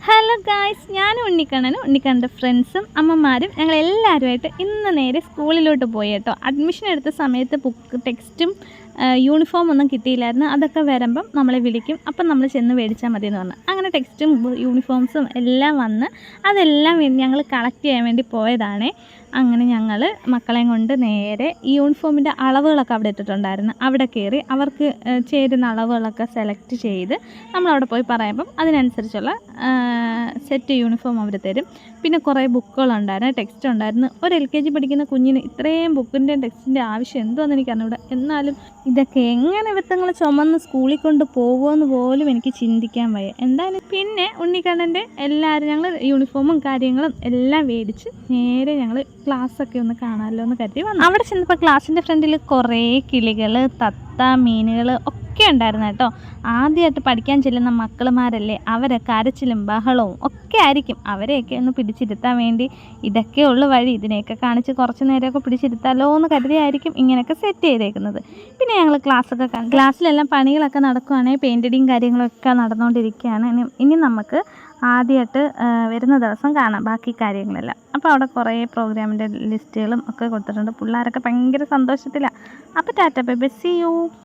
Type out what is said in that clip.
Hello guys, ഞാനും ഉണ്ണിക്കണ്ണൻ്റെ ഫ്രണ്ട്സും അമ്മമാരും ഞങ്ങളെല്ലാവരുമായിട്ട് ഇന്ന് നേരെ സ്കൂളിലോട്ട് പോയി കേട്ടോ. അഡ്മിഷൻ എടുത്ത സമയത്ത് ബുക്ക് ടെക്സ്റ്റും യൂണിഫോം ഒന്നും കിട്ടിയില്ലായിരുന്നു. അതൊക്കെ വരുമ്പം നമ്മളെ വിളിക്കും, അപ്പം നമ്മൾ ചെന്ന് മേടിച്ചാൽ മതി എന്ന് പറഞ്ഞു. അങ്ങനെ ടെക്സ്റ്റും യൂണിഫോംസും എല്ലാം വന്ന് അതെല്ലാം ഞങ്ങൾ കളക്ട് ചെയ്യാൻ വേണ്ടി പോയതാണ്. അങ്ങനെ ഞങ്ങൾ മക്കളെയും കൊണ്ട് നേരെ ഈ യൂണിഫോമിൻ്റെ അളവുകളൊക്കെ അവിടെ ഇട്ടിട്ടുണ്ടായിരുന്നു. അവിടെ കയറി അവർക്ക് ചേരുന്ന അളവുകളൊക്കെ സെലക്ട് ചെയ്ത് നമ്മളവിടെ പോയി പറയുമ്പം അതിനനുസരിച്ചുള്ള സെറ്റ് യൂണിഫോം അവർ തരും. പിന്നെ കുറേ ബുക്കുകളുണ്ടായിരുന്നു, ടെക്സ്റ്റ് ഉണ്ടായിരുന്നു. ഒരു LKG പഠിക്കുന്ന കുഞ്ഞിന് ഇത്രയും ബുക്കിൻ്റെയും ടെക്സ്റ്റിൻ്റെ ആവശ്യം എന്തോന്ന് എനിക്കറിഞ്ഞൂടാ. എന്നാലും ഇതൊക്കെ എങ്ങനെ വിത്തങ്ങൾ ചുമന്ന് സ്കൂളിൽ കൊണ്ട് പോകുമെന്ന് പോലും എനിക്ക് ചിന്തിക്കാൻ വയ്യ. എന്തായാലും പിന്നെ ഉണ്ണിക്കണ്ണൻ്റെ എല്ലാവരും ഞങ്ങൾ യൂണിഫോമും കാര്യങ്ങളും എല്ലാം മേടിച്ച് നേരെ ഞങ്ങൾ ക്ലാസ്സൊക്കെ ഒന്ന് കാണാമല്ലോ എന്ന് കരുതി വന്നു. അവിടെ ചെന്നപ്പോൾ ക്ലാസ്സിൻ്റെ ഫ്രണ്ടിൽ കുറേ കിളികൾ, തത്ത, മീനുകൾ ഒക്കെ ഉണ്ടായിരുന്നു കേട്ടോ. ആദ്യമായിട്ട് പഠിക്കാൻ ചെല്ലുന്ന മക്കളുമാരല്ലേ, അവരൊക്കെ കരച്ചിലും ബഹളവും ഒക്കെ ആയിരിക്കും. അവരെയൊക്കെ ഒന്ന് പിടിച്ചിരുത്താൻ വേണ്ടി ഇതൊക്കെയുള്ള വഴി, ഇതിനെയൊക്കെ കാണിച്ച് കുറച്ച് നേരമൊക്കെ പിടിച്ചിരുത്താലോ എന്ന് കരുതിയായിരിക്കും ഇങ്ങനെയൊക്കെ സെറ്റ് ചെയ്തേക്കുന്നത്. പിന്നെ ഞങ്ങൾ ക്ലാസ്സൊക്കെ കണ്ടു. ക്ലാസ്സിലെല്ലാം പണികളൊക്കെ നടക്കുകയാണെങ്കിൽ പെയിൻറ്റിങ് കാര്യങ്ങളൊക്കെ നടന്നുകൊണ്ടിരിക്കുകയാണ്. ഇനി നമുക്ക് ആദ്യമായിട്ട് വരുന്ന ദിവസം കാണാം ബാക്കി കാര്യങ്ങളെല്ലാം. അപ്പോൾ അവിടെ കുറേ പ്രോഗ്രാമിൻ്റെ ലിസ്റ്റുകളും ഒക്കെ കൊടുത്തിട്ടുണ്ട്. പിള്ളേരൊക്കെ ഭയങ്കര സന്തോഷത്തിലാണ്. അപ്പോൾ tata bye bye, see U.